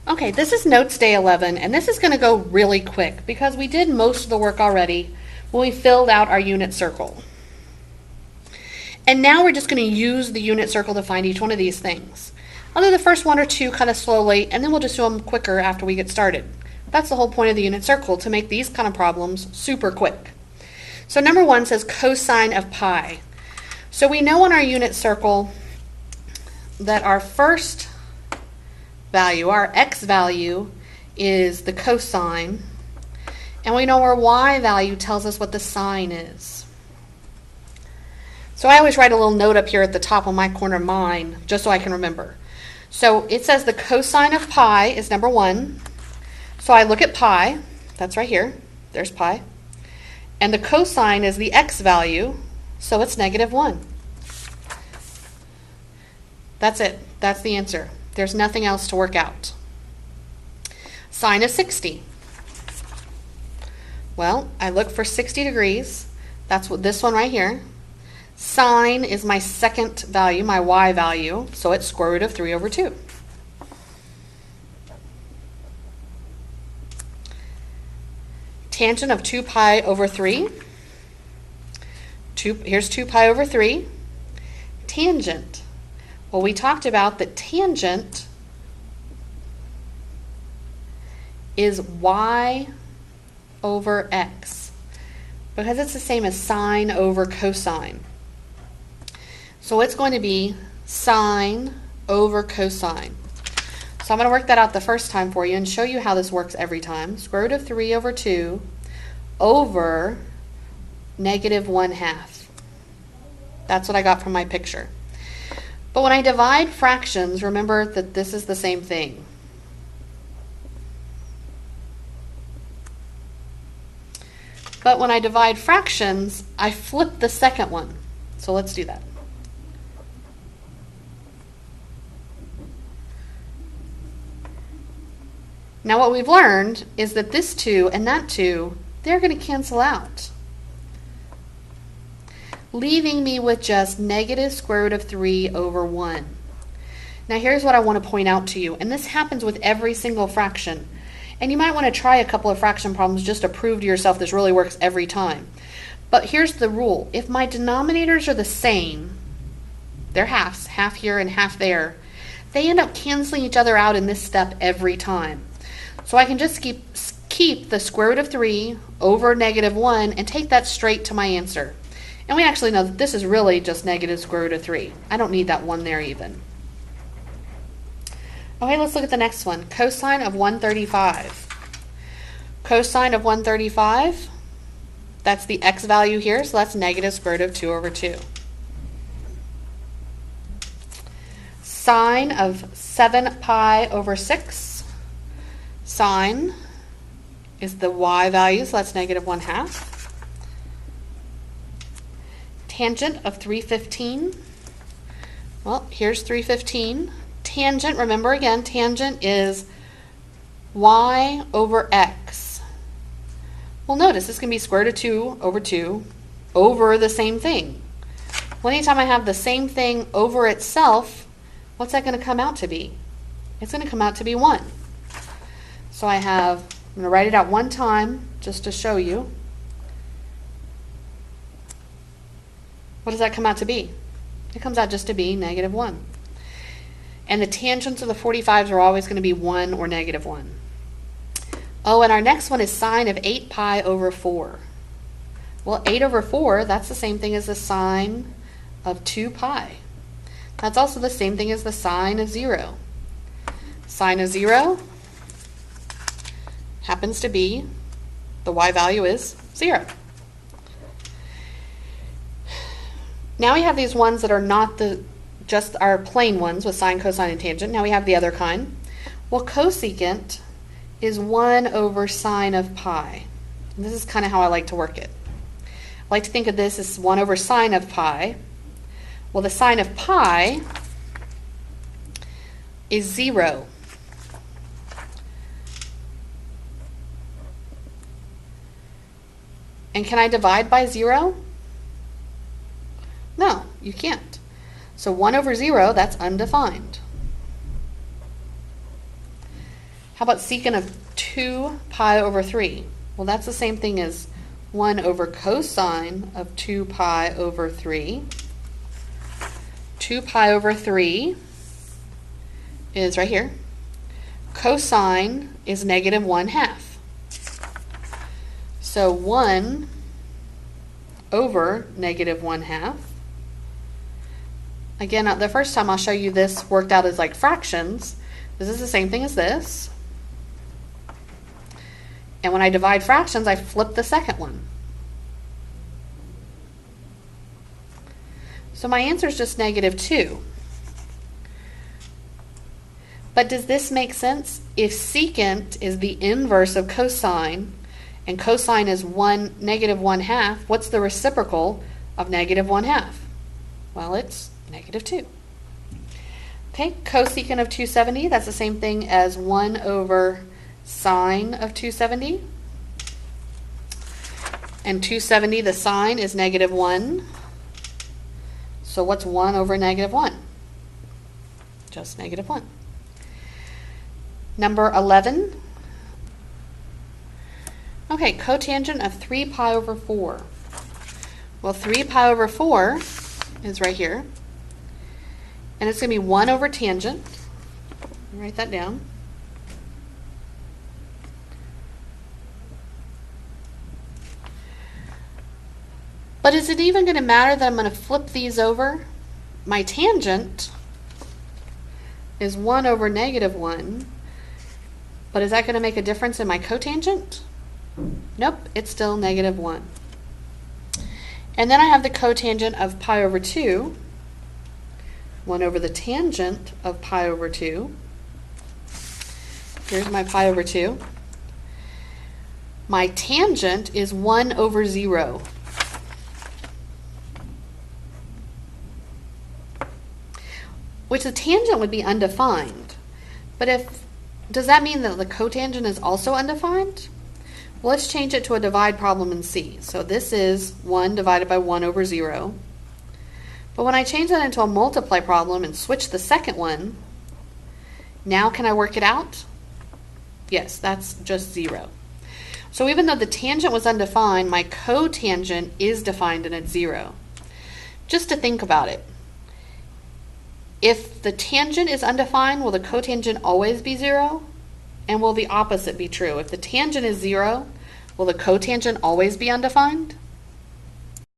Okay, this is Notes Day 11, and this is going to go really quick because we did most of the work already when we filled out our unit circle. And now we're just going to use the unit circle to find each one of these things. I'll do the first one or two kind of slowly, and then we'll just do them quicker after we get started. That's the whole point of the unit circle, to make these kind of problems super quick. So number one says cosine of pi. So we know on our unit circle that our first value, our x value, is the cosine, and we know our y value tells us what the sine is. So I always write a little note up here at the top on my corner of mine, just so I can remember. So it says the cosine of pi is number one. So I look at pi, that's right here, there's pi, and the cosine is the x value, so it's -1. That's it, that's the answer. There's nothing else to work out. Sine of 60. Well, I look for 60 degrees. That's what this one right here. Sine is my second value, my y value, so it's square root of 3 over 2. Tangent of 2 pi over 3. Here's 2 pi over 3. Tangent. Well, we talked about that tangent is y over x because it's the same as sine over cosine. So it's going to be sine over cosine. So I'm going to work that out the first time for you and show you how this works every time. Square root of 3 over 2 over -1/2. That's what I got from my picture. But when I divide fractions, remember that this is the same thing. But when I divide fractions, I flip the second one. So let's do that. Now what we've learned is that this 2 and that 2, they're going to cancel out, leaving me with just negative square root of 3 over 1. Now here's what I want to point out to you, and this happens with every single fraction. And you might want to try a couple of fraction problems just to prove to yourself this really works every time. But here's the rule. If my denominators are the same, they're halves, half here and half there, they end up canceling each other out in this step every time. So I can just keep the square root of 3 over -1 and take that straight to my answer. And we actually know that this is really just negative square root of 3. I don't need that 1 there even. Okay, let's look at the next one. Cosine of 135. Cosine of 135, that's the x value here, so that's negative square root of 2 over 2. Sine of 7 pi over 6. Sine is the y value, so that's -1/2. Tangent of 315. Well, here's 315. Tangent, remember again, tangent is y over x. Well, notice this can be square root of 2 over the same thing. Well, anytime I have the same thing over itself, what's that going to come out to be? It's going to come out to be 1. So I'm going to write it out one time just to show you. What does that come out to be? It comes out just to be -1. And the tangents of the 45s are always going to be 1 or -1. Oh, and our next one is sine of 8 pi over 4. Well, 8 over 4, that's the same thing as the sine of 2 pi. That's also the same thing as the sine of 0. Sine of 0 happens to be, the y value is 0. Now we have these ones that are not just our plain ones with sine, cosine, and tangent. Now we have the other kind. Well, cosecant is 1 over sine of pi. And this is kind of how I like to work it. I like to think of this as 1 over sine of pi. Well, the sine of pi is 0. And can I divide by 0? No, you can't. So 1 over 0, that's undefined. How about secant of 2 pi over 3? Well, that's the same thing as 1 over cosine of 2 pi over 3. 2 pi over 3 is right here. Cosine is negative 1/2. So 1 over negative 1/2. Again, the first time I'll show you this worked out as like fractions. This is the same thing as this. And when I divide fractions, I flip the second one. So my answer is just negative 2. But does this make sense? If secant is the inverse of cosine, and cosine is negative 1/2, what's the reciprocal of negative 1/2? Well, it's negative 2. Okay, cosecant of 270, that's the same thing as 1 over sine of 270. And 270, the sine is negative 1. So what's 1 over negative 1? Just negative 1. Number 11. Okay, cotangent of 3 pi over 4. Well, 3 pi over 4 is right here. And it's going to be 1 over tangent. Write that down. But is it even going to matter that I'm going to flip these over? My tangent is 1 over negative 1. But is that going to make a difference in my cotangent? Nope, it's still negative 1. And then I have the cotangent of pi over 2. 1 over the tangent of pi over 2. Here's my pi over 2. My tangent is 1 over 0. Which the tangent would be undefined. But does that mean that the cotangent is also undefined? Well, let's change it to a divide problem and see. So this is 1 divided by 1 over 0. But when I change that into a multiply problem and switch the second one, now can I work it out? Yes, that's just 0. So even though the tangent was undefined, my cotangent is defined and it's 0. Just to think about it. If the tangent is undefined, will the cotangent always be 0? And will the opposite be true? If the tangent is 0, will the cotangent always be undefined?